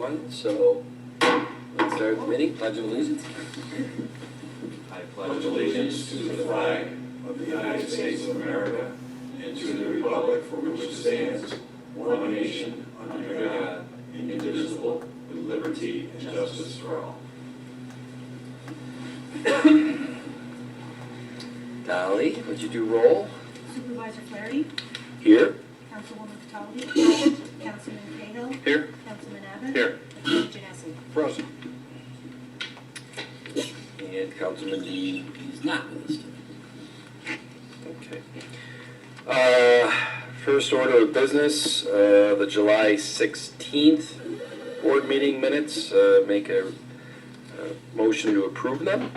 one, so let's start the meeting. Pledge of allegiance. I pledge allegiance to the flag of the United States of America and to the republic for which it stands, one nation, under God, indivisible, with liberty and justice for all. Dolly, would you do roll? Supervisor Flaherty. Here. Councilwoman Cataldi. Councilman Cahill. Here. Councilman Abbott. Here. And Janesi. Present. And Councilman Dean is not with us today. Okay. First order of business, the July 16th board meeting minutes. Make a motion to approve them.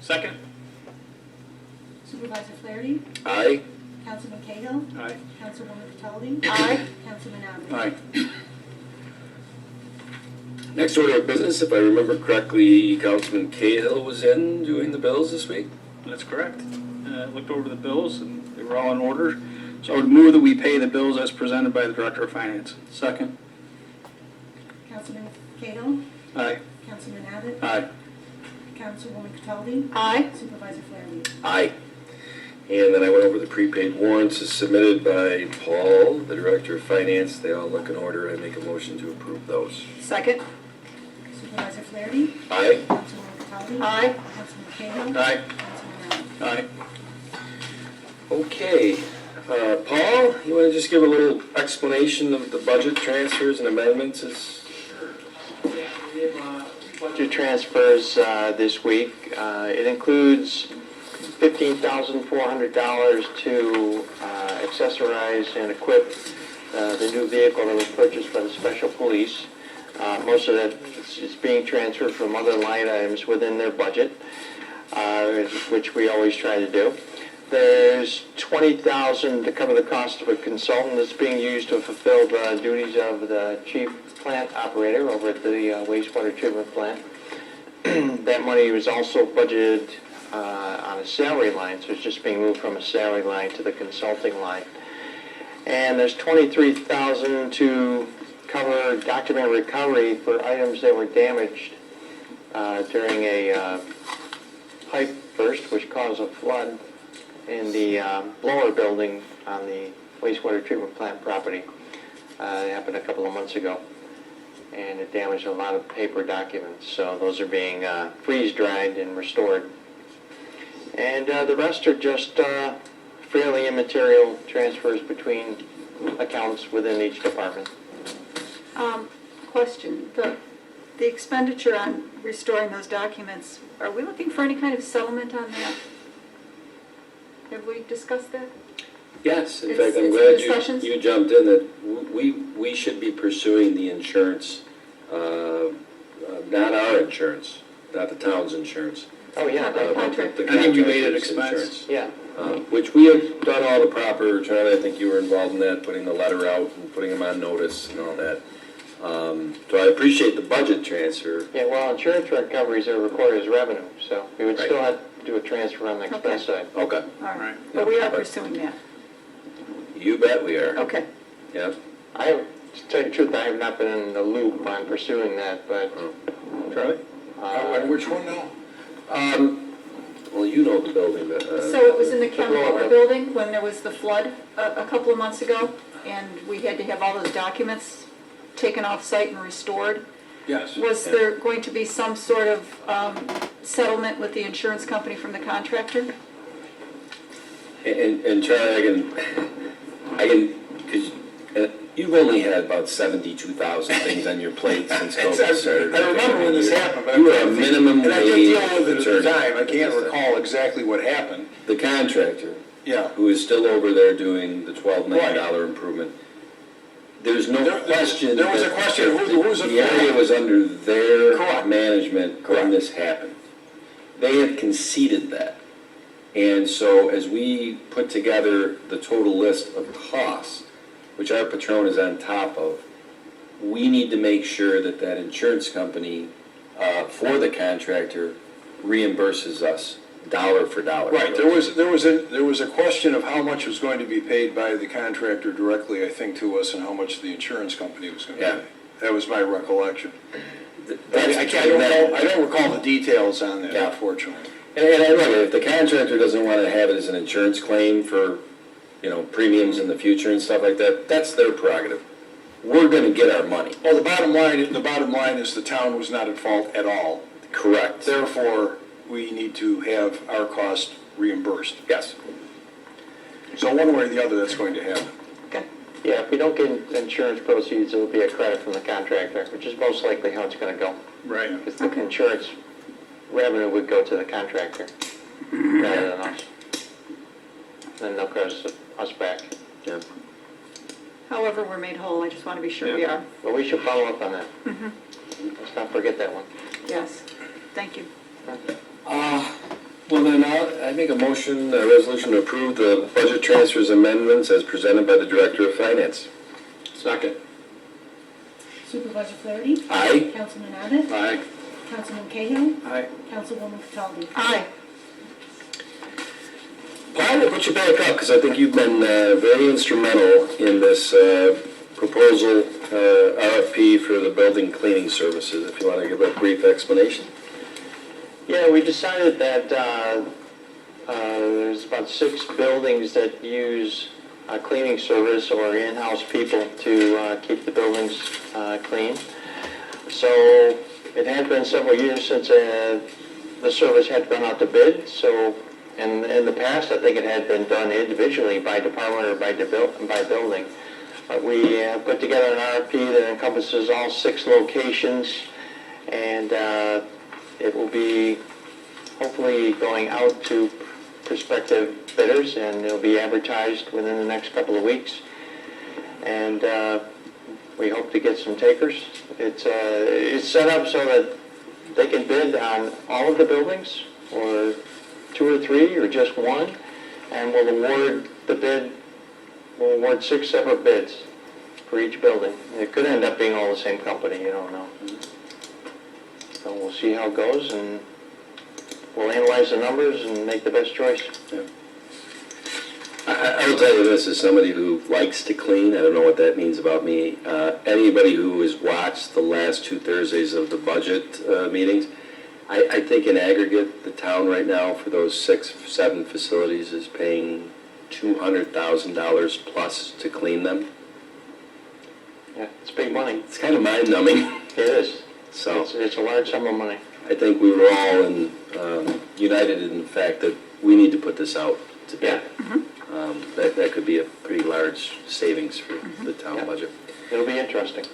Second. Supervisor Flaherty. Aye. Councilman Cahill. Aye. Councilwoman Cataldi. Aye. Councilman Abbott. Aye. Next order of business, if I remember correctly, Councilman Cahill was in doing the bills this week. That's correct. Looked over the bills and they were all in order. So I would move that we pay the bills as presented by the Director of Finance. Second. Councilman Cahill. Aye. Councilman Abbott. Aye. Councilwoman Cataldi. Aye. Supervisor Flaherty. Aye. And then I went over the prepaid warrants as submitted by Paul, the Director of Finance. They all look in order. I make a motion to approve those. Second. Supervisor Flaherty. Aye. Councilwoman Cataldi. Aye. Councilman Cahill. Aye. Councilman Abbott. Aye. Okay. Paul, you want to just give a little explanation of the budget transfers and amendments? We have budget transfers this week. It includes $15,400 to accessorize and equip the new vehicle that was purchased by the Special Police. Most of that is being transferred from other line items within their budget, which we always try to do. There's $20,000 to cover the cost of a consultant that's being used to fulfill the duties of the chief plant operator over at the wastewater treatment plant. That money was also budgeted on a salary line, so it's just being moved from a salary line to the consulting line. And there's $23,000 to cover document recovery for items that were damaged during a pipe burst, which caused a flood in the blower building on the wastewater treatment plant property. It happened a couple of months ago, and it damaged a lot of paper documents. So those are being freeze-dried and restored. And the rest are just fairly immaterial transfers between accounts within each department. Question, the expenditure on restoring those documents, are we looking for any kind of settlement on that? Have we discussed that? Yes. In It's- fact, I'm it's glad discussions? you jumped in that we should be pursuing the insurance, not our insurance, not the town's insurance. Oh, yeah. By contract. The Any related contractor's expense. insurance. Yeah. Which we have done all the proper, Charlie, I think you were involved in that, putting the letter out and putting them on notice and all that. So I appreciate the budget transfer. Yeah, well, insurance recoveries are recorded as revenue, so we would Right. still have to do a transfer on the expense side. Okay. All right, Right. but we are pursuing that. You bet we are. Okay. Yeah. To tell you the truth, I have not been in the loop on pursuing that, but Charlie? Which one now? Well, you know the building, but, So it was in the county blower. water building when there was the flood a couple of months ago, and we had to have all those documents taken off site and restored. Yes. Was there going to be some sort of settlement with the insurance company from the contractor? and Charlie, because you've only had about 72,000 things on your plate since COVID started. I remember when this happened, but You were a minimum and I did wage deal with it at the attorney. time. I can't recall exactly what happened. The contractor, Yeah. who is still over there doing the $12 million improvement, there's no question. There was a that question of who was the area was under their Correct. management Correct. when this happened. They have conceded that. And so as we put together the total list of costs, which our patron is on top of, we need to make sure that that insurance company for the contractor reimburses us dollar for dollar. Right, there was a question of how much was going to be paid by the contractor directly, I think, to us, and how much the insurance company was going to Yeah. pay. That was my recollection. That's I don't recall the details on that, Yeah. unfortunately. And I look, if the contractor doesn't want to have it as an insurance claim for, premiums in the future and stuff like that, that's their prerogative. We're gonna get our money. Well, the bottom line is the town was not at fault at all. Correct. Therefore, we need to have our cost reimbursed. Yes. So one way or the other, that's going to happen. Okay. Yeah, if we don't get insurance proceeds, it will be a credit from the contractor, which is most likely how it's gonna go. Right. Because the insurance revenue would go to the contractor rather than us. Then they'll cost us back. Yeah. However, we're made whole, I just want to be sure we are. But we should follow up on that. Let's not forget that one. Yes, thank you. Well, then I make a motion, a resolution to approve the budget transfers amendments as presented by the Director of Finance. Second. Supervisor Flaherty? Aye. Councilman Abbott? Aye. Councilman Cahill? Aye. Councilwoman Cataldi? Aye. Paul, we'll put you back up, because I think you've been very instrumental in this proposal, RFP for the building cleaning services. If you want to give a brief explanation. Yeah, we decided that there's about 6 buildings that use cleaning service or in-house people to keep the buildings clean. So it had been several years since the service had gone out to bid. So in the past, I think it had been done individually by department or by building. But we put together an RFP that encompasses all 6 locations, and it will be hopefully going out to prospective bidders, and it'll be advertised within the next couple of weeks. And we hope to get some takers. It's set up so that they can bid on all of the buildings, or 2 or 3, or just 1, and we'll award 6 separate bids for each building. It could end up being all the same company, you don't know. So we'll see how it goes, and we'll analyze the numbers and make the best choice. Yeah. I will tell you this, as somebody who likes to clean, I don't know what that means about me. Anybody who has watched the last 2 Thursdays of the budget meetings, I think in aggregate, the town right now for those 6, 7 facilities is paying $200,000 plus to clean them. Yeah, it's big money. It's kind of mind-numbing. It is. So It's a large sum of money. I think we were all united in the fact that we need to put this out to bid. That could be a pretty large savings for the town Yeah. budget. It'll be interesting.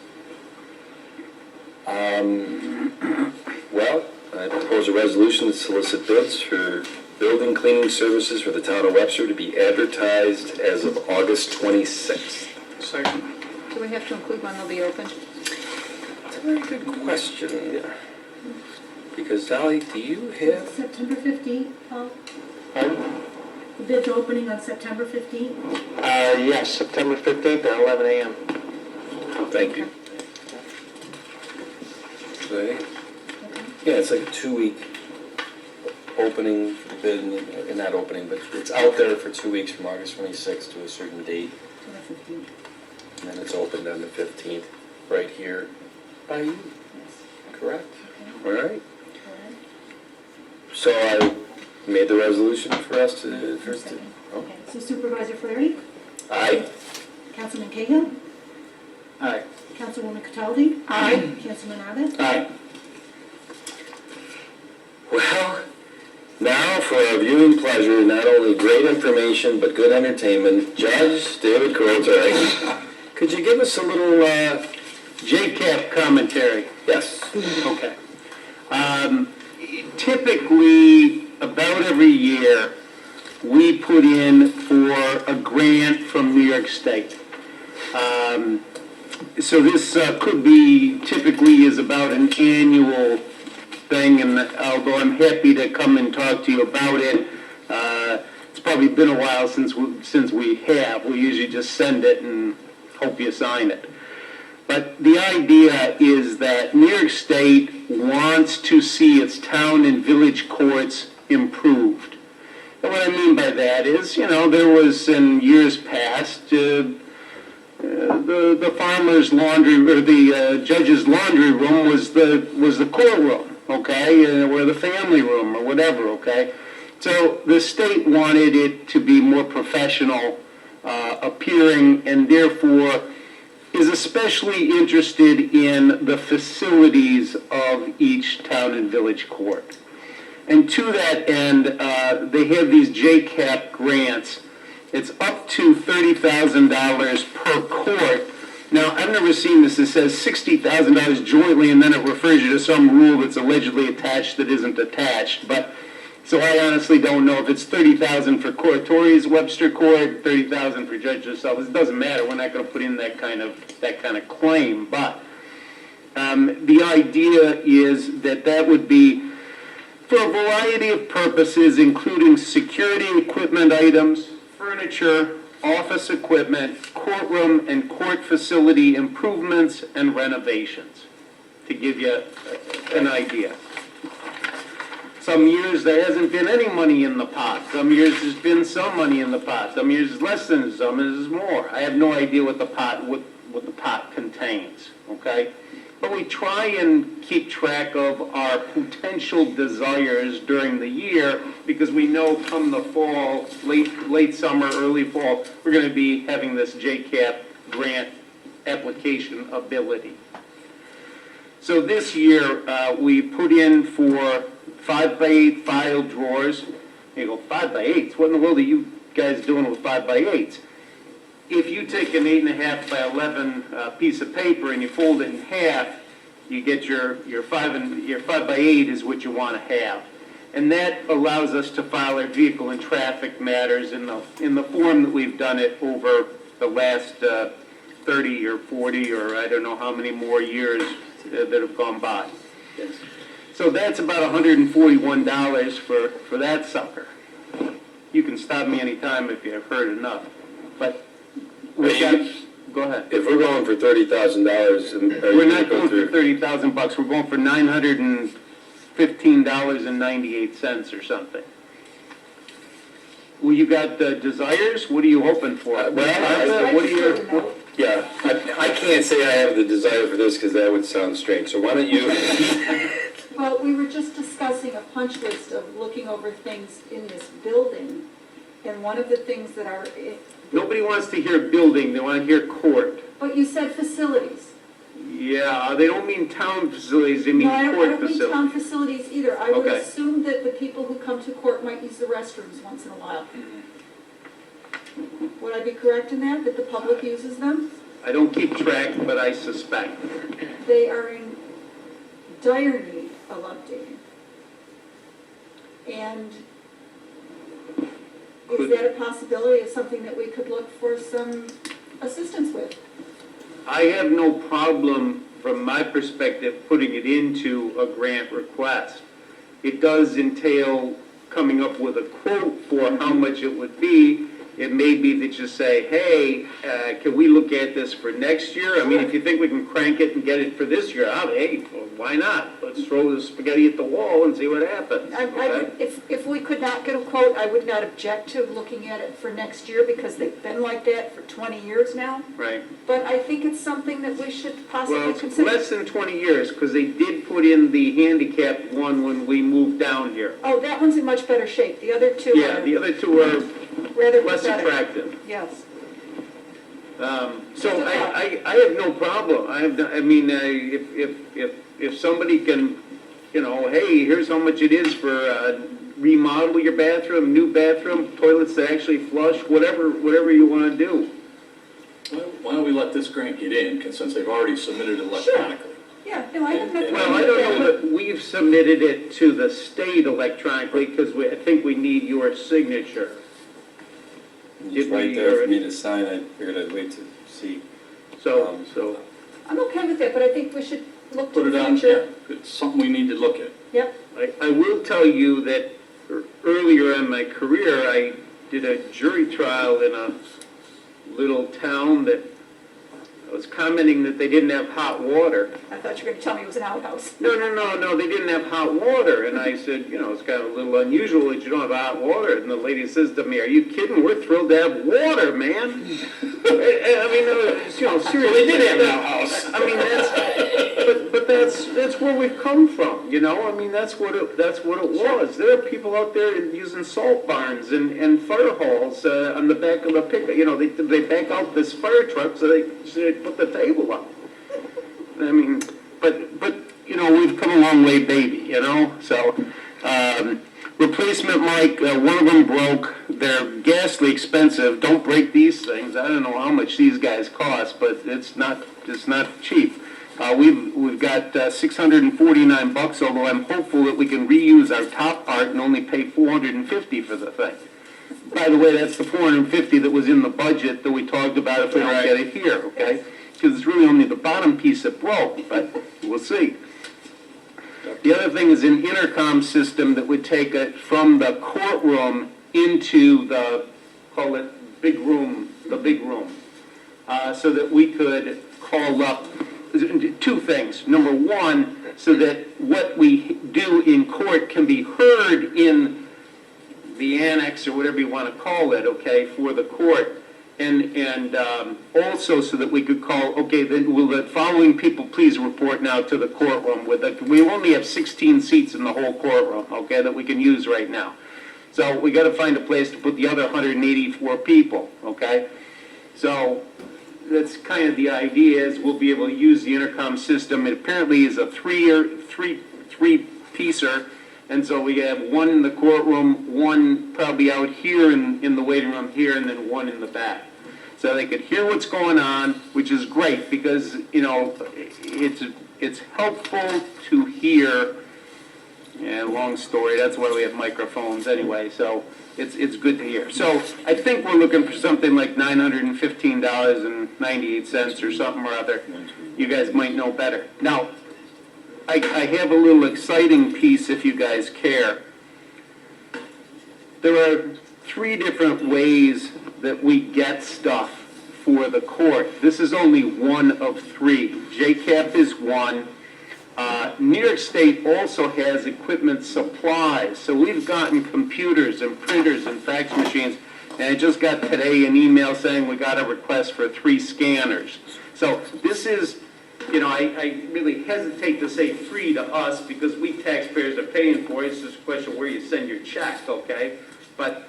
Well, I propose a resolution to solicit bids for building cleaning services for the town of Webster to be advertised as of August 26th. Second. Do we have to include when they'll be open? That's a very good question. Because Dolly, do you have? September 15th, Paul? Pardon? The bid's opening on September 15th? Yes, September 15th at 11 a.m. Thank you. Okay. Yeah, it's like a 2-week opening for the bid, and not opening, but it's out there for 2 weeks from August 26th to a certain date, To the 15th, and then it's opened on the 15th, right here by you, yes. correct? Okay. All right. All right. So I made the resolution for us to, Second. oh. Okay, so Supervisor Flaherty? Aye. Councilman Cahill? Aye. Councilwoman Cataldi? Aye. Councilman Abbott? Aye. Well, now for our viewing pleasure, not only great information, but good entertainment, Judge David Corozari. Could you give us a little, JCAP commentary. yes, Okay. Typically, about every year, we put in for a grant from New York State. So this could be, typically is about an annual thing, and although I'm happy to come and talk to you about it, it's probably been a while since we have. We usually just send it and hope you sign it. But the idea is that New York State wants to see its town and village courts improved. And what I mean by that is, there was in years past, the farmer's laundry, or the judge was the courtroom, okay, or the family room, or whatever, okay? So the state wanted it to be more professional appearing, and therefore is especially interested in the facilities of each town and village court. And to that end, they have these JCAP grants. It's up to $30,000 per court. Now, I've never seen this. It says $60,000 jointly, and then it refers you to some rule that's allegedly attached that isn't attached. But so I honestly don't know if it's $30,000 for court. Tory's Webster Court, $30,000 for Judge yourself. It doesn't matter. We're not going to put in that kind of claim. But the idea is that would be for a variety of purposes, including security equipment items, furniture, office equipment, courtroom and court facility improvements and renovations, to give you an idea. Some years there hasn't been any money in the pot. Some years there's been some money in the pot. Some years it's less than some, years it's more. I have no idea what the pot contains, okay? But we try and keep track of our potential desires during the year because we know come the fall, late summer, early fall, we're going to be having this JCAP grant application ability. So this year, we put in for 5x8 file drawers. You go, 5x8s? What in the world are you guys doing with 5x8s? If you take an 8.5 by 11 piece of paper and you fold it in half, you get your 5x8 is what you want to have. And that allows us to file our vehicle and traffic matters in the form that we've done it over the last 30 or 40 or I don't know how many more years that have gone by. Yes. So that's about $141 for that sucker. You can stop me anytime if you've heard enough. But we got, go ahead. If we're going for $30,000, We're not going for $30,000. We're going for $915.98 or something. Well, you got desires? What are you hoping for? What are you? Yeah, I can't say I have the desire for this because that would sound strange. So why don't you? Well, we were just discussing a punch list of looking over things in this building, and one of the things that are... Nobody wants to hear building, they want to hear court. But you said facilities. Yeah, they don't mean town facilities, they mean No, I court don't mean town facilities. facilities either. I would Okay. assume that the people who come to court might use the restrooms once in a while. Would I be correct in that the public uses them? I don't keep track, but I suspect. They are in dire need of updating. And is that a possibility of something that we could look for some assistance with? I have no problem, from my perspective, putting it into a grant request. It does entail coming up with a quote for how much it would be. It may be that you say, hey, can we look at this for next year? I mean, if you think we can crank it and get it for this year, hey, well, why not? Let's throw the spaghetti at the wall and see what happens. If we could not get a quote, I would not object to looking at it for next year because they've been like that for 20 years now. Right. But I think it's something that we should Well, possibly it's consider. less than 20 years, because they did put in the handicapped one when we moved down here. Oh, that one's in much better shape. The other two Yeah, are the other two are rather less pathetic. attractive. Yes. So I have no problem. If somebody can, hey, here's how much it is for remodel your bathroom, new bathroom, toilets that actually flush, whatever you want to do. Why don't we let this grant get in, since they've already submitted electronically? Yeah, no, I have no problem. Well, I don't know that we've submitted it to the state electronically because I think we need your signature. It's right there for me to sign. I figured I'd wait to see. So, I'm okay with that, but I think we should look to Put it the on, future. yeah, it's something we need to look at. Yep. I will tell you that earlier in my career, I did a jury trial in a little town that I was commenting that they didn't have hot water. I thought you were going to tell me it was an outhouse. No, they didn't have hot water. And I said, it's kind of a little unusual that you don't have hot water. And the lady says to me, are you kidding? We're thrilled to have water, man. I mean, seriously. They did have an outhouse. I mean, but that's that's where we've come from, you know, I mean, that's what it was. There are people out there using salt barns and fire halls, on the back of the pickup, you know, they back out this fire truck so they put the table up. I mean, but, you know, we've come a long way, baby, you know, so, replacement mic, one of them broke, they're ghastly expensive, don't break these things, I don't know how much these guys cost, but it's not cheap. We've got $649, although I'm hopeful that we can reuse our top part and only pay $450 for the thing. By the way, that's the $450 that was in the budget that we talked about if we don't get it here, okay? Because it's really only the bottom piece that broke, but we'll see. The other thing is an intercom system that would take it from the courtroom into the, call it big room, so that we could call up two things. Number one, so that what we do in court can be heard in the annex or whatever you want to call it, okay, for the court. And also so that we could call, okay, then will the following people please report now to the courtroom? We only have 16 seats in the whole courtroom, okay, that we can use right now. So we got to find a place to put the other 184 people, okay? So that's kind of the idea, is we'll be able to use the intercom system. It apparently is a three-piecer, and so we have one in the courtroom, one probably out here in the waiting room here, and then one in the back. So they could hear what's going on, which is great, because, you know, it's helpful to hear, and long story, that's why we have microphones anyway, so it's good to hear. So I think we're looking for something like $915.98 or something or other. You guys might know better. Now, I have a little exciting piece if you guys care. There are 3 different ways that we get stuff for the court. This is only one of 3. JCAP is one. New York State also has equipment supplies, so we've gotten computers and printers and fax machines, and I just got today an email saying we got a request for 3 scanners. So this is, you know, I really hesitate to say free to us because we taxpayers are paying for it. It's just a question of where you send your check, okay? But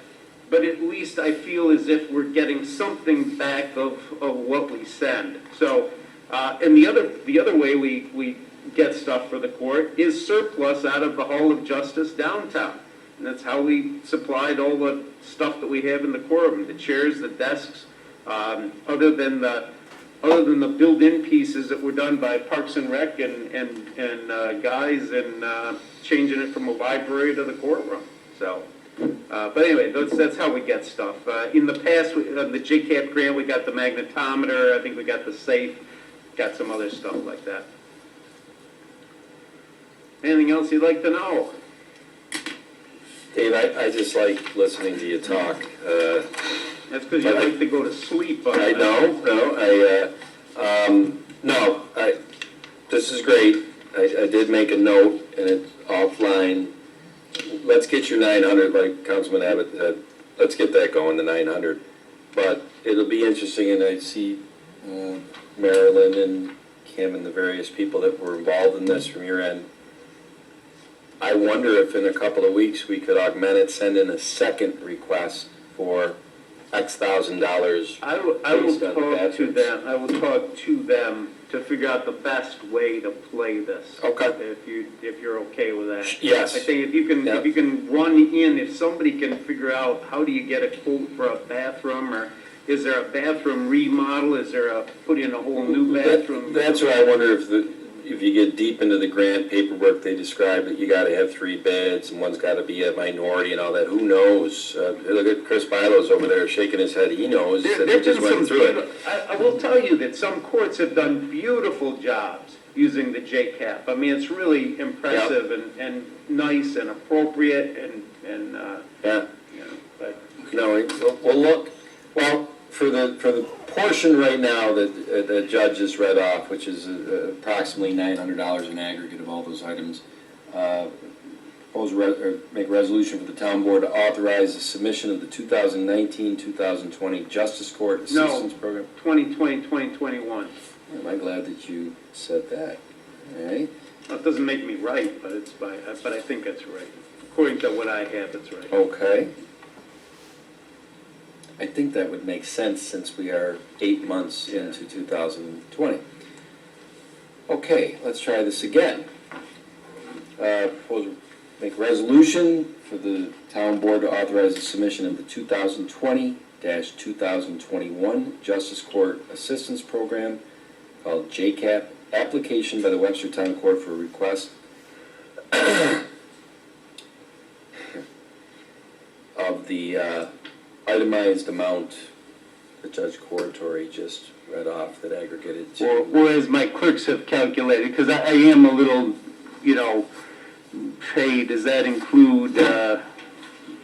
at least I feel as if we're getting something back of what we send. So, and the other way we get stuff for the court is surplus out of the Hall of Justice downtown. And that's how we supplied all the stuff that we have in the courtroom, the chairs, the desks, other than the built-in pieces that were done by Parks and Rec and guys and changing it from a library to the courtroom. So, but anyway, that's how we get stuff. In the past, the JCAP grant, we got the magnetometer, I think we got the safe, got some other stuff like that. Anything else you'd like to know? Dave, I just like listening to you talk. That's because you like to go to sleep. This is great. I did make a note, and it's offline. Let's get your 900, like Councilman Abbott said. Let's get that going, the 900. But it'll be interesting, and I see Marilyn and Kim and the various people that were involved in this from your end. I wonder if in a couple of weeks we could augment it, send in a second request for X $1,000. I will talk to them. I will talk to them to figure out the best way to play this. Okay. If you're okay with that. Yes. I think if you can run in, if somebody can figure out how do you get a quote for a bathroom, or is there a bathroom remodel? Is there a put in a whole new bathroom? That's where I wonder if you get deep into the grant paperwork, they describe that you got to have 3 beds and one's got to be a minority and all that. Who knows? Look at Chris Bilo's over there shaking his head. He knows. He just went through it. I will tell you that some courts have done beautiful jobs using the JCAP. I mean, it's really impressive and nice and appropriate and yeah. You know, but No, well, look, for the portion right now that the judge just read off, which is approximately $900 in aggregate of all those items, make a resolution for the town board to authorize the submission of the 2019-2020 Justice Court Assistance Program. 2020, 2021. Am I glad that you said that? All right. Well, it doesn't make me right, but but I think that's right. According to what I have, it's right. Okay. I think that would make sense since we are 8 months into 2020. Okay, let's try this again. Propose make a resolution for the town board to authorize the submission of the 2020-2021 Justice Court Assistance Program called JCAP, application by the Webster Town Court for a request of the itemized amount that Judge Corritori just read off that aggregated to. Or as my clerks have calculated, because I am a little, pay, does that include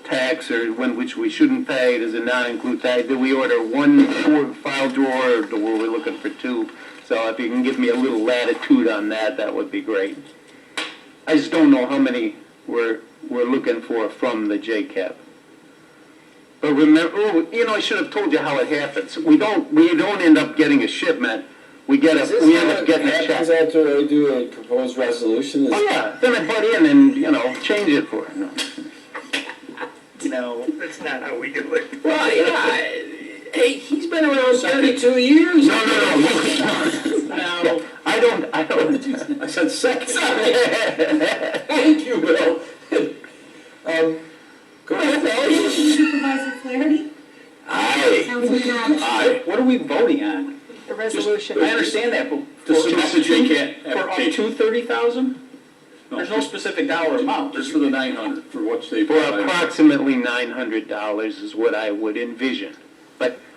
tax or which we shouldn't pay? Does it not include tax? Do we order one file drawer or were we looking for two? So if you can give me a little latitude on that, that would be great. I just don't know how many we're looking for from the JCAP. But remember, I should have told you how it happens. We don't end up getting a shipment. We end up getting a check. Is that after I do a proposed resolution? Oh, yeah, then I butt in and, change it for it. No, that's not how we do it. Well, hey, he's been around 32 years. No. No. I don't. I said second. Thank you, Bill. Go ahead, Bill. Supervisor Flaherty? Aye. Councilman Abbott? Aye. What are we voting on? The resolution. I understand that, but To submit the JCAT for up application. to 30,000? There's no specific dollar amount. Just for the 900, for what they For provide. approximately $900 is what I would envision.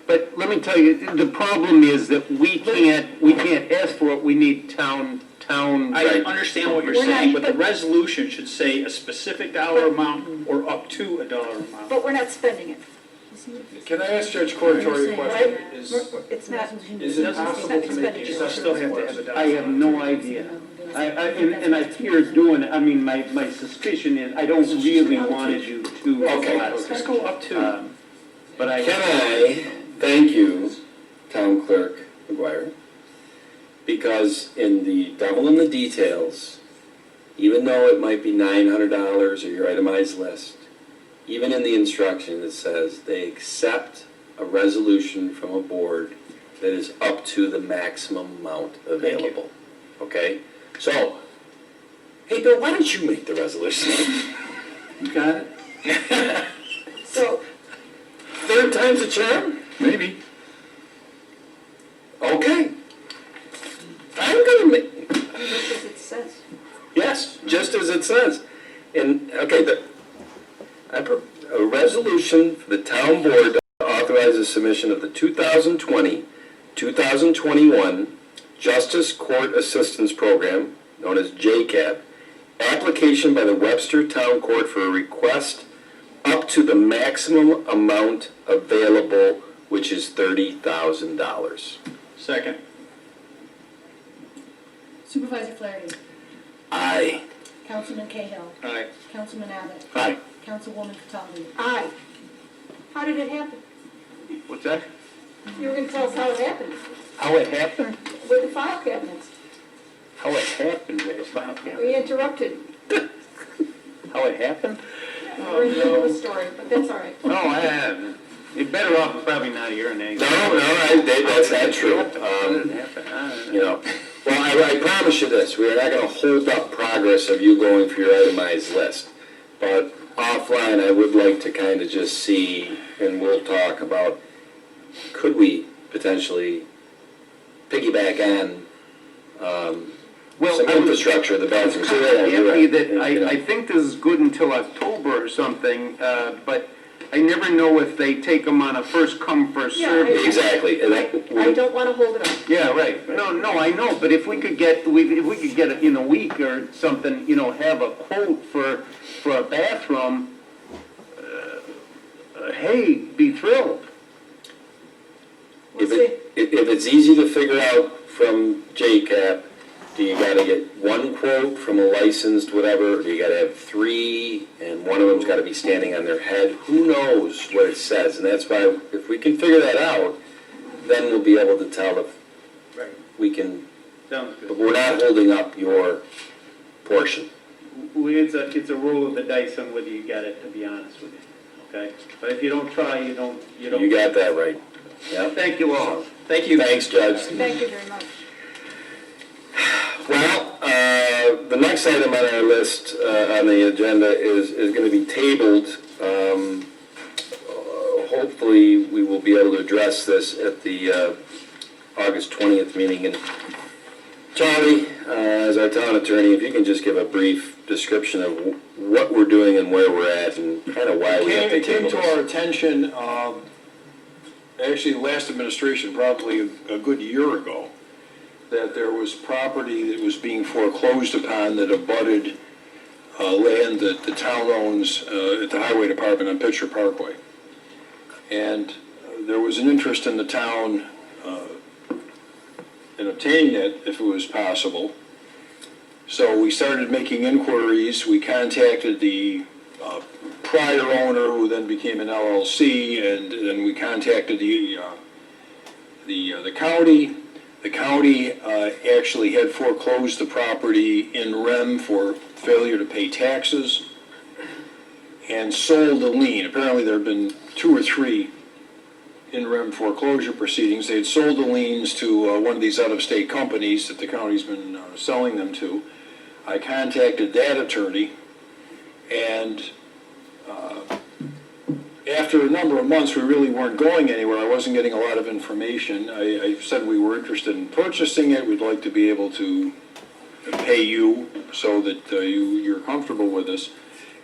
But let me tell you, the problem is that we can't ask for it. We need town. I understand what you're We're not- saying, but the but- resolution should say a specific dollar amount or up to a dollar amount. But we're not spending it, Can I ask Judge Corritori a question? right? Is It's not, is it possible to make expenditure. the You still assessment have to work? have a dollar. I have no idea. And I fear doing it. I mean, my suspicion is I don't really want to do two. Okay. Let's go up to. But I. Can I thank you, Town Clerk McGuire, because in the devil in the details, even though it might be $900 or your itemized list, even in the instruction it says they accept a resolution from a board that is up to the maximum amount available. Okay? So, hey Bill, why don't you make the resolution? You got it? So, Third time's a charm? Maybe. Okay. I'm gonna make, just as it says. yes, just as it says. And, okay, a resolution for the town board to authorize the submission of the 2020-2021 Justice Court Assistance Program, known as JCAP, application by the Webster Town Court for a request up to the maximum amount available, which is $30,000. Second. Supervisor Flaherty? Aye. Councilman Cahill? Aye. Councilman Abbott? Aye. Councilwoman Cataldi? Aye. How did it happen? What's that? You were gonna tell us how it happened, How it happened? with the file cabinets. How it happened with the file cabinet? We interrupted. How it happened? We're in the middle of the story, but that's all right. No, I haven't. You're better off probably not hearing anything. That's not true. How did it happen? You know, well, I promise you this, we are not gonna hold up progress of you going for your itemized list. But offline, I would like to kind of just see, and we'll talk about, could we potentially piggyback on, some infrastructure, the bathrooms. I'm kind of happy that, I think this is good until October or something, but I never know if they take them on a first come, first Yeah, served. Exactly, and I don't wanna hold it up. Yeah, right. No, I know, but if we could get, if we could get it in a week or something, have a quote for a bathroom, hey, be thrilled. We'll If it's easy to figure out from JCAP, do you gotta get one quote from a licensed whatever, or do you gotta have three, and one of them's gotta be standing on their head? Who knows what it says, and that's why, if we can figure that out, then we'll be able to tell if Right. we can, Sounds but good. we're not holding up your portion. It's a roll of the dice on whether you get it, to be honest with you, okay? But if you don't try, you don't. You got that right. Yep. Thank you all. Thank you. Thanks, Judge. Thank you very much. Well, the next item on our list, on the agenda is going to be tabled. Hopefully, we will be able to address this at the August 20th meeting. And Charlie, as our town attorney, if you can just give a brief description of what we're doing and where we're at and kind of why we have to It came table to this. our attention, actually, the last administration, probably a good year ago, that there was property that was being foreclosed upon that abutted land that the town owns at the Highway Department on Pitcher Parkway. And there was an interest in the town in obtaining that if it was possible. So we started making inquiries. We contacted the prior owner, who then became an LLC, and then we contacted the county. The county actually had foreclosed the property in rem for failure to pay taxes and sold the lien. Apparently there have been 2 or 3 in rem foreclosure proceedings. They had sold the liens to one of these out-of-state companies that the county's been selling them to. I contacted that attorney, and after a number of months, we really weren't going anywhere. I wasn't getting a lot of information. I said we were interested in purchasing it. We'd like to be able to pay you so that you're comfortable with us.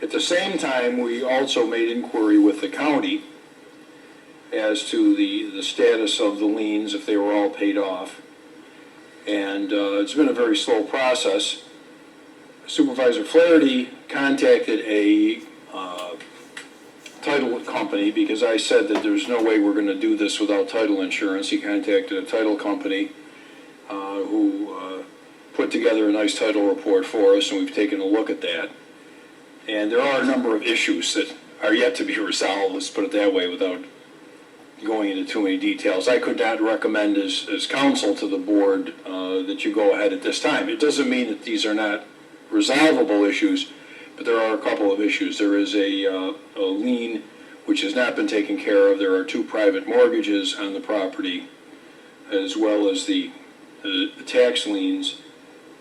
At the same time, we also made inquiry with the county as to the status of the liens, if they were all paid off. And it's been a very slow process. Supervisor Flaherty contacted a title company, because I said that there's no way we're going to do this without title insurance. He contacted a title company who put together a nice title report for us, and we've taken a look at that. And there are a number of issues that are yet to be resolved, let's put it that way, without going into too many details. I could not recommend as counsel to the board that you go ahead at this time. It doesn't mean that these are not resolvable issues, but there are a couple of issues. There is a lien which has not been taken care of. There are 2 private mortgages on the property, as well as the tax liens.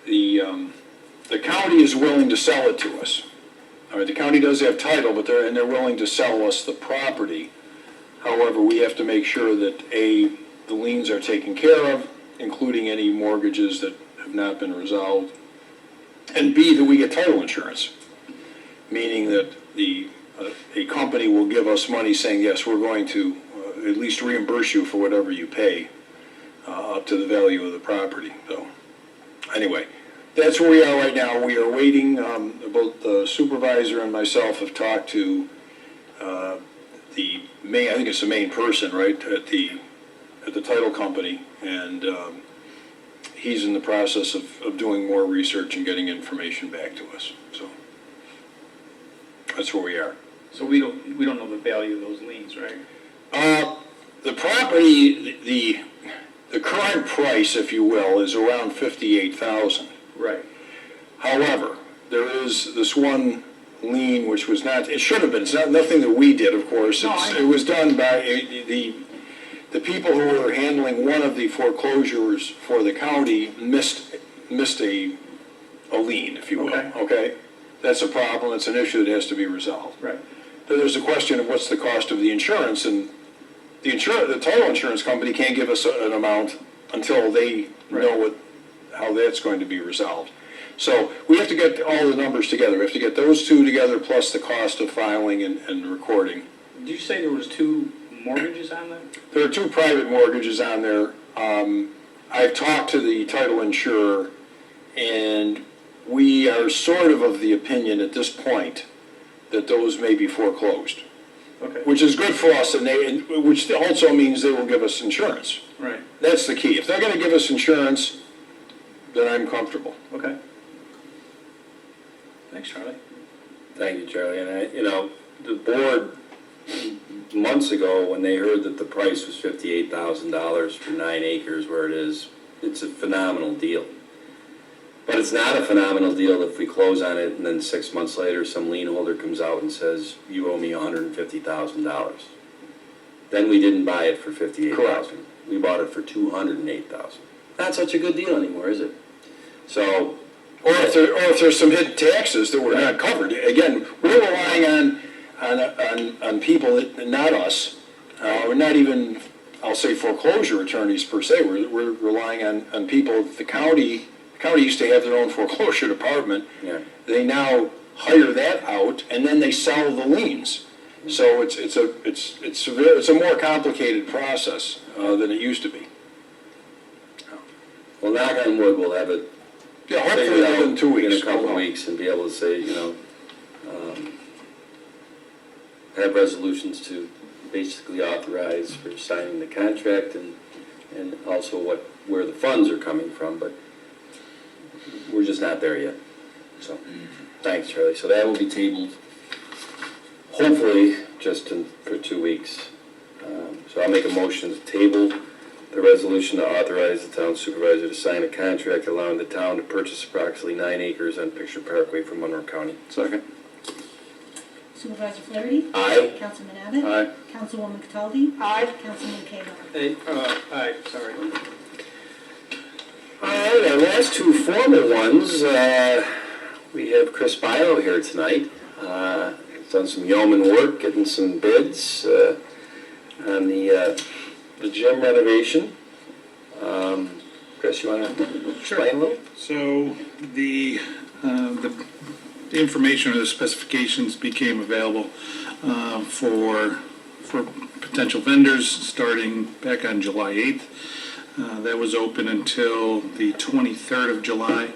The county is willing to sell it to us. All right, the county does have title, but they're willing to sell us the property. However, we have to make sure that A, the liens are taken care of, including any mortgages that have not been resolved, and B, that we get title insurance, meaning that a company will give us money saying, yes, we're going to at least reimburse you for whatever you pay up to the value of the property. So anyway, that's where we are right now. We are waiting. Both the supervisor and myself have talked to the main, I think it's the main person, right, at the title company, and he's in the process of doing more research and getting information back to us. So that's where we are. So we don't know the value of those liens, right? The property, the current price, if you will, is around $58,000. Right. However, there is this one lien which was not, it should have been, it's not nothing that we did, of course. No, I know. It was done by the people who were handling one of the foreclosures for the county missed a lien, if you will. Okay? That's a problem, it's an issue that has to be resolved. Right. Then there's a question of what's the cost of the insurance, and the title insurance company can't give us an amount until they know how that's going to be resolved. So we have to get all the numbers together. We have to get those 2 together, plus the cost of filing and recording. Did you say there was 2 mortgages on that? There are 2 private mortgages on there. I've talked to the title insurer, and we are sort of the opinion at this point that those may be foreclosed. Okay. Which is good for us, and which also means they will give us insurance. Right. That's the key. If they're going to give us insurance, then I'm comfortable. Okay. Thanks, Charlie. Thank you, Charlie. And the board, months ago, when they heard that the price was $58,000 for 9 acres where it is, it's a phenomenal deal. But it's not a phenomenal deal if we close on it and then 6 months later, some lien holder comes out and says, you owe me $150,000. Then we didn't buy it for $58,000. We bought it for $208,000. Not such a good deal anymore, is it? So, Or if there's some hidden taxes that were not covered. Again, we're relying on people, not us. We're not even, I'll say, foreclosure attorneys per se. We're relying on people. The county used to have their own foreclosure department. yeah. They now hire that out, and then they sell the liens. So it's a more complicated process than it used to be. Well, knock on wood, we'll have it Yeah, hopefully figured out within 2 weeks. in a couple of weeks and be able to say, have resolutions to basically authorize for signing the contract and also where the funds are coming from, but we're just not there yet. So, thanks, Charlie. So that will be tabled, hopefully, for 2 weeks. So I'll make a motion to table the resolution to authorize the town supervisor to sign a contract allowing the town to purchase approximately 9 acres on Picture Parkway from Monroe County. Second. Supervisor Flaherty? Aye. Councilman Abbott? Aye. Councilwoman Cataldi? Aye. Councilman Cahill? Aye, sorry. All right, our last two formal ones, we have Chris Bio here tonight. He's done some yeoman work, getting some bids on the gym renovation. Chris, you want to explain a little? So the information or the specifications became available for potential vendors starting back on July 8th. That was open until the 23rd of July,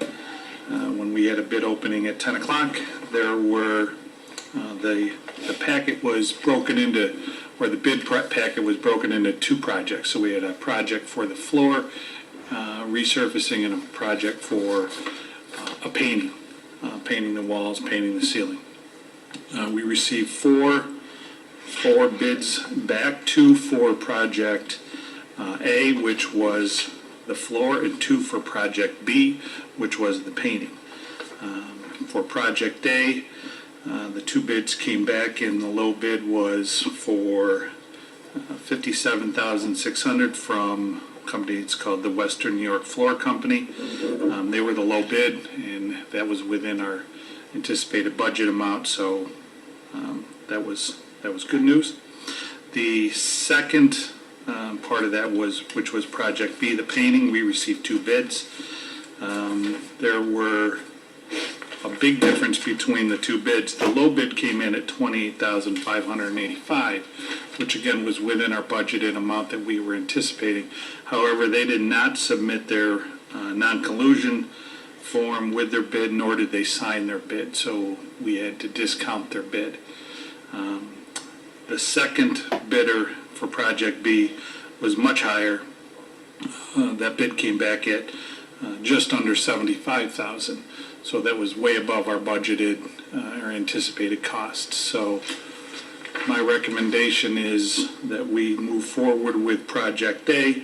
when we had a bid opening at 10 o'clock. There were, the packet was broken into, or the bid packet was broken into two projects. So we had a project for the floor resurfacing and a project for a painting, painting the walls, painting the ceiling. We received four bids back, two for project A, which was the floor, and two for project B, which was the painting. For project A, the two bids came back, and the low bid was for $57,600 from a company. It's called the Webster New York Floor Company. They were the low bid, and that was within our anticipated budget amount. So that was good news. The second part of that which was project B, the painting. We received two bids. There were a big difference between the two bids. The low bid came in at $28,585, which again was within our budgeted amount that we were anticipating. However, they did not submit their non-collusion form with their bid, nor did they sign their bid, so we had to discount their bid. The second bidder for project B was much higher. That bid came back at just under $75,000. So that was way above our budgeted or anticipated costs. So my recommendation is that we move forward with project A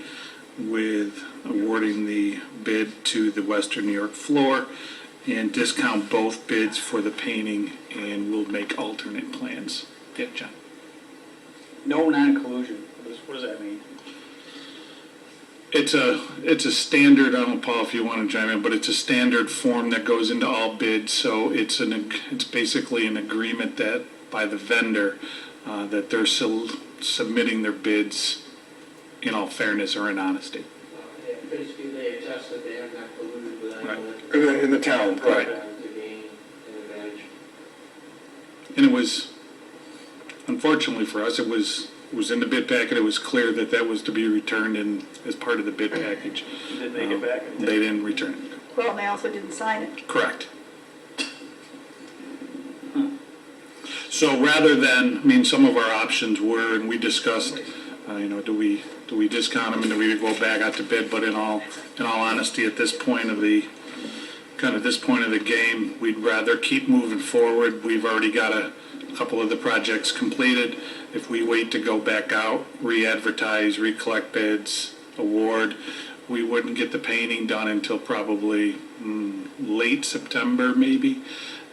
with awarding the bid to the Western New York Floor and discount both bids for the painting, and we'll make alternate plans. Yeah, John? No non-collusion. What does that mean? It's a standard, I don't know, Paul, if you want to chime in, but it's a standard form that goes into all bids. So it's basically an agreement that by the vendor that they're submitting their bids in all fairness or in honesty. Basically, they attest that they have not colluded with Right. anyone. In the town, Right. To gain an advantage. And it was, unfortunately for us, it was in the bid packet. It was clear that that was to be returned in as part of the bid package. Did they get back? They didn't return it. Well, and they also didn't sign it. Correct. So rather than, some of our options were, and we discussed, do we discount them and do we go back out to bid? But in all honesty, at this point of the game, we'd rather keep moving forward. We've already got a couple of the projects completed. If we wait to go back out, re-advertise, recollect bids, award, we wouldn't get the painting done until probably late September maybe,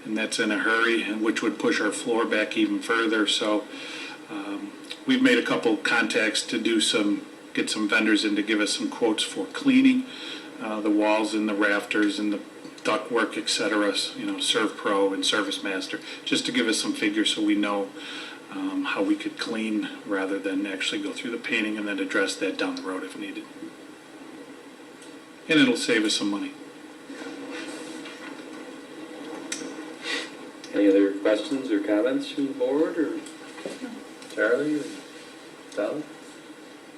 and that's in a hurry, and which would push our floor back even further. So we've made a couple contacts to get some vendors in to give us some quotes for cleaning the walls and the rafters and the ductwork, et cetera, Serv Pro and Service Master, just to give us some figures so we know how we could clean rather than actually go through the painting and then address that down the road if needed. And it'll save us some money. Any other questions or comments from the board, or Charlie, or Tyler?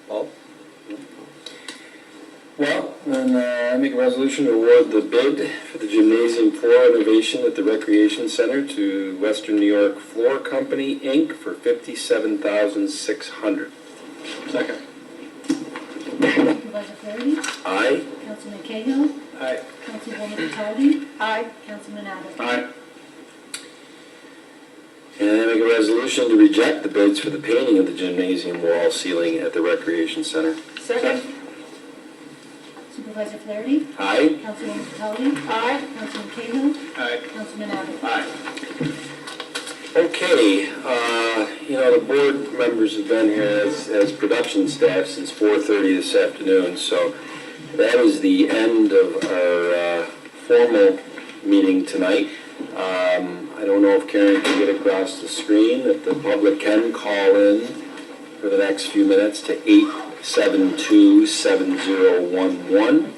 Paul? No? Well, then I make a resolution to award the bid for the gymnasium floor renovation at the Recreation Center to Western New York Floor Company, Inc. for $57,600. Second. Supervisor Flaherty? Aye. Councilman Cahill? Aye. Councilwoman Cataldi? Aye. Councilman Abbott? Aye. And I make a resolution to reject the bids for the painting of the gymnasium wall ceiling at the Recreation Center. Second. Supervisor Flaherty? Aye. Councilwoman Cataldi? Aye. Councilman Cahill? Aye. Councilman Abbott? Aye. Okay, the board members have been here as production staff since 4:30 this afternoon, so that is the end of our formal meeting tonight. I don't know if Karen can get across the screen that the public can call in for the next few minutes to 872-7011.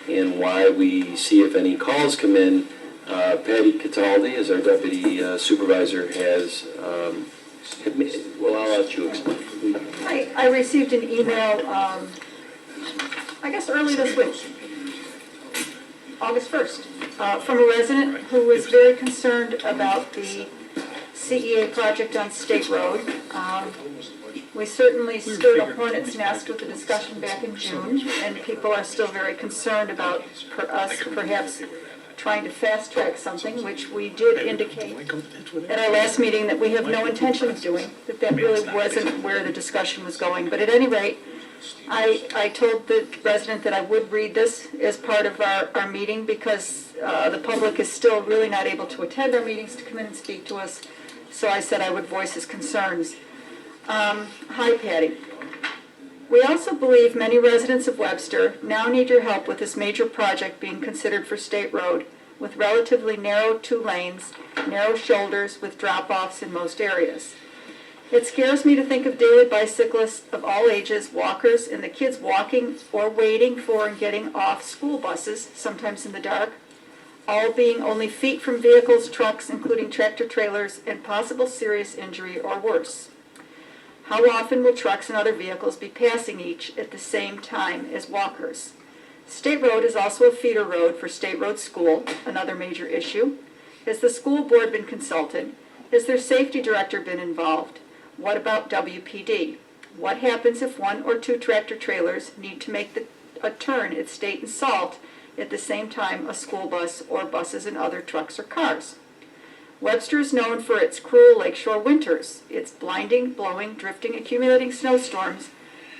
And while we see if any calls come in, Patty Cataldi, as our deputy supervisor, has, well, I'll let you explain. I received an email, I guess early this week, August 1st, from a resident who was very concerned about the CEA project on State Road. We certainly stirred a hornet's nest with the discussion back in June, and people are still very concerned about us perhaps trying to fast track something, which we did indicate at our last meeting that we have no intention of doing, that really wasn't where the discussion was going. But at any rate, I told the resident that I would read this as part of our meeting because the public is still really not able to attend our meetings to come in and speak to us. So I said I would voice his concerns. Hi, Patty. We also believe many residents of Webster now need your help with this major project being considered for State Road, with relatively narrow 2 lanes, narrow shoulders with drop-offs in most areas. It scares me to think of daily bicyclists of all ages, walkers, and the kids walking or waiting for and getting off school buses, sometimes in the dark, all being only feet from vehicles, trucks, including tractor-trailers, and possible serious injury or worse. How often will trucks and other vehicles be passing each at the same time as walkers? State Road is also a feeder road for State Road School, another major issue. Has the school board been consulted? Has their safety director been involved? What about WPD? What happens if 1 or 2 tractor trailers need to make a turn at State and Salt at the same time a school bus or buses and other trucks or cars? Webster is known for its cruel lakeshore winters, its blinding, blowing, drifting, accumulating snowstorms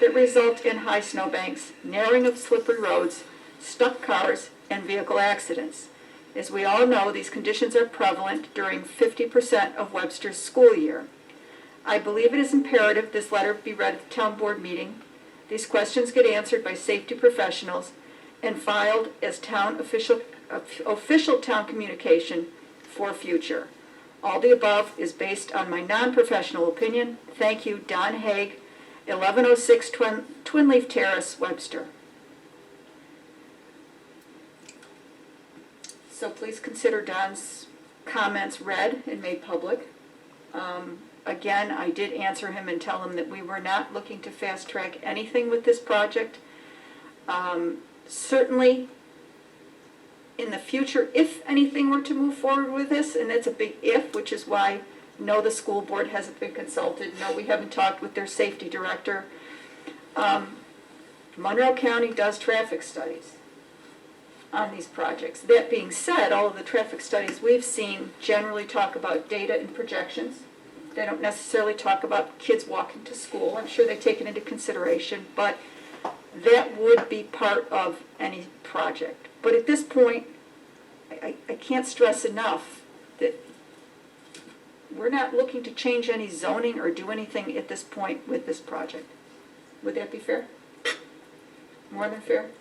that result in high snowbanks, narrowing of slippery roads, stuck cars, and vehicle accidents. As we all know, these conditions are prevalent during 50% of Webster's school year. I believe it is imperative this letter be read at the town board meeting. These questions get answered by safety professionals and filed as official town communication for future. All the above is based on my non-professional opinion. Thank you, Don Haig, 1106 Twin Leaf Terrace, Webster. So please consider Don's comments read and made public. Again, I did answer him and tell him that we were not looking to fast track anything with this project. Certainly, in the future, if anything were to move forward with this, and that's a big if, which is why no, the school board hasn't been consulted, no, we haven't talked with their safety director. Monroe County does traffic studies on these projects. That being said, all of the traffic studies we've seen generally talk about data and projections. They don't necessarily talk about kids walking to school. I'm sure they take it into consideration, but that would be part of any project. But at this point, I can't stress enough that we're not looking to change any zoning or do anything at this point with this project. Would that be fair? More than fair?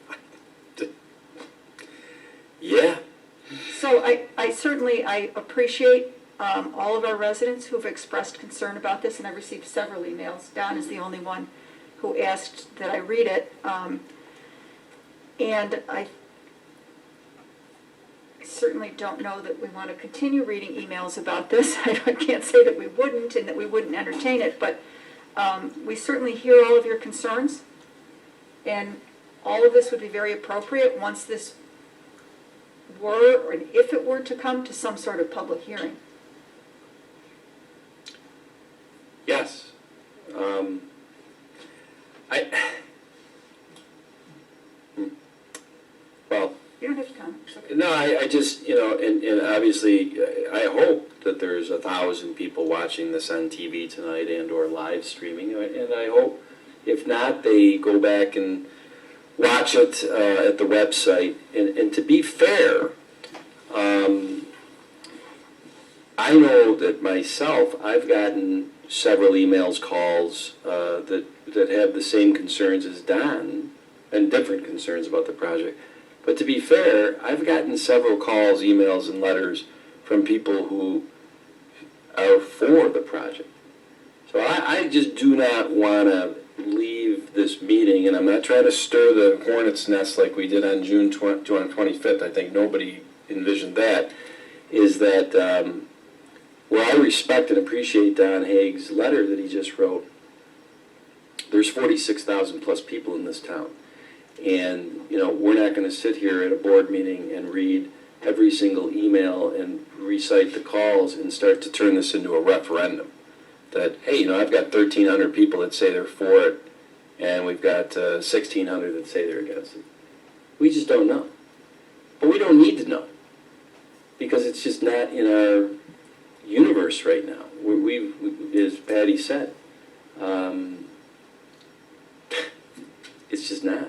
Yeah. So I certainly, I appreciate all of our residents who've expressed concern about this, and I've received several emails. Don is the only one who asked that I read it. And I certainly don't know that we want to continue reading emails about this. I can't say that we wouldn't and that we wouldn't entertain it, but we certainly hear all of your concerns, and all of this would be very appropriate once this were, or if it were to come to some sort of public hearing. Yes. Well, You don't have to comment. It's okay. no, I just, and obviously, I hope that there's 1,000 people watching this on TV tonight and or live streaming, and I hope, if not, they go back and watch it at the website. And to be fair, I know that myself, I've gotten several emails, calls that have the same concerns as Don, and different concerns about the project. But to be fair, I've gotten several calls, emails, and letters from people who are for the project. So I just do not want to leave this meeting, and I'm not trying to stir the hornet's nest like we did on June 25th. I think nobody envisioned that, is that where I respect and appreciate Don Haig's letter that he just wrote, there's 46,000 plus people in this town. And, we're not going to sit here at a board meeting and read every single email and recite the calls and start to turn this into a referendum. That, hey, I've got 1,300 people that say they're for it, and we've got 1,600 that say they're against it. We just don't know. But we don't need to know, because it's just not in our universe right now. We as Patty said, it's just not.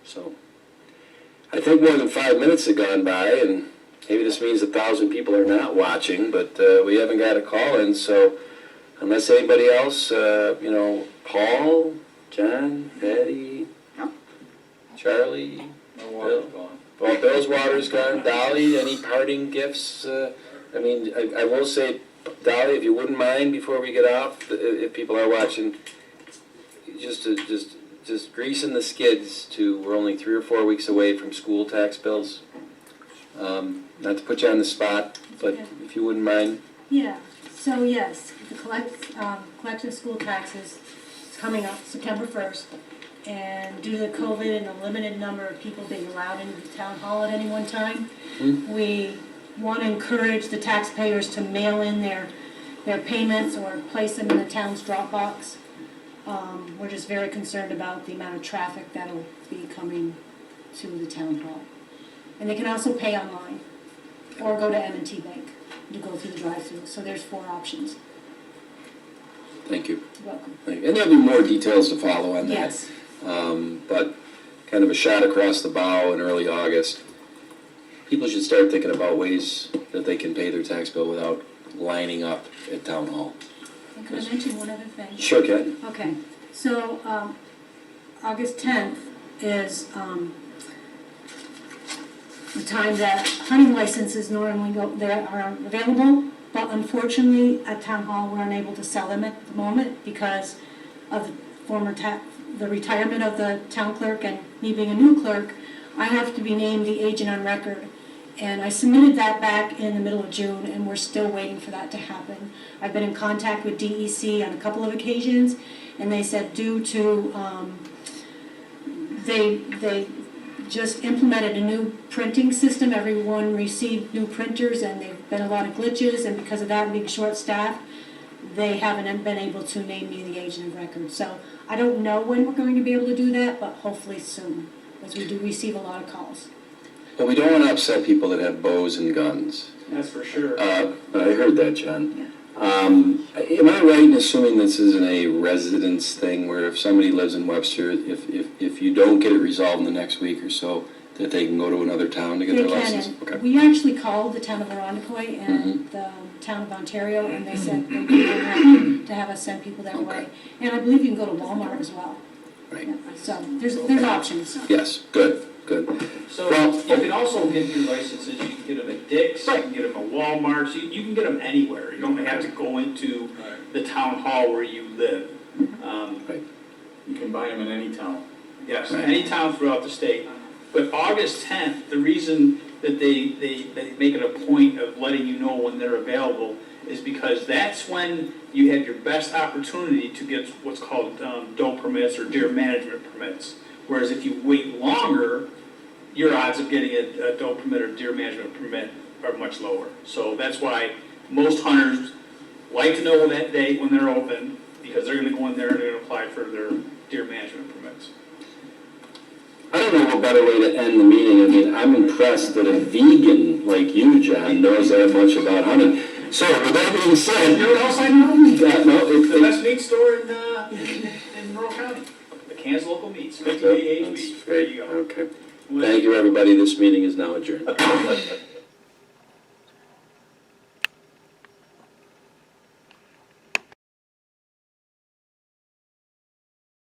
So I think more than 5 minutes have gone by, and maybe this means 1,000 people are not watching, but we haven't got a call in. So unless anybody else, Paul, John, Patty, No. Charlie, My water's gone. well, Bill's water's gone. Dolly, any parting gifts? I will say, Dolly, if you wouldn't mind before we get off, if people are watching, just greasing the skids we're only 3 or 4 weeks away from school tax bills. Not to put you on the spot, but if you wouldn't mind. Yeah, so yes, the collection of school taxes is coming up September 1st. And due to the COVID and the limited number of people being allowed into the town hall at any one time, we want to encourage the taxpayers to mail in their payments or place them in the town's drop box. We're just very concerned about the amount of traffic that'll be coming to the town hall. And they can also pay online or go to M&T Bank to go through the drive-thru. So there's 4 options. Thank you. You're welcome. And there'll be more details to follow on that. Yes. But kind of a shot across the bow in early August. People should start thinking about ways that they can pay their tax bill without lining up at town hall. And can I mention one other thing? Sure can. Okay, so August 10th is the time that hunting licenses normally are available, but unfortunately at Town Hall we're unable to sell them at the moment because of the retirement of the town clerk and me being a new clerk. I have to be named the agent on record. And I submitted that back in the middle of June, and we're still waiting for that to happen. I've been in contact with DEC on a couple of occasions, and they said due to, they just implemented a new printing system. Everyone received new printers, and there've been a lot of glitches, and because of that being short-staffed, they haven't been able to name me the agent of record. So I don't know when we're going to be able to do that, but hopefully soon, as we do receive a lot of calls. But we don't want to upset people that have bows and guns. That's for sure. I heard that, John. Am I right in assuming this isn't a residence thing where if somebody lives in Webster, if you don't get it resolved in the next week or so, that they can go to another town to get They their can, license? and Okay. we actually called the town of Arundecoy and the town of Ontario, and they said they'd be more happy to have us send people that way. And I believe you can go to Walmart as well. Right. So there's options. Yes, good, good. So Well, you can also get your licenses, you can get them at Dick's, you can get them at Walmart, so you can get them anywhere. You don't have to go into the town hall where you live. You can buy them in any town. Yes, any town throughout the state. But August 10th, the reason that they make it a point of letting you know when they're available is because that's when you have your best opportunity to get what's called doe permits or deer management permits. Whereas if you wait longer, your odds of getting a doe permit or deer management permit are much lower. So that's why most hunters like to know that date when they're open, because they're gonna go in there and they're gonna apply for their deer management permits. I don't know what better way to end the meeting. I mean, I'm impressed that a vegan like you, John, knows that much about hunting. So, with that being said, You know what else I know? The no, best meat store in rural county, the Kansas Local Meats, 50-day aged meat. There you go. Okay. Thank you, everybody. This meeting is now adjourned.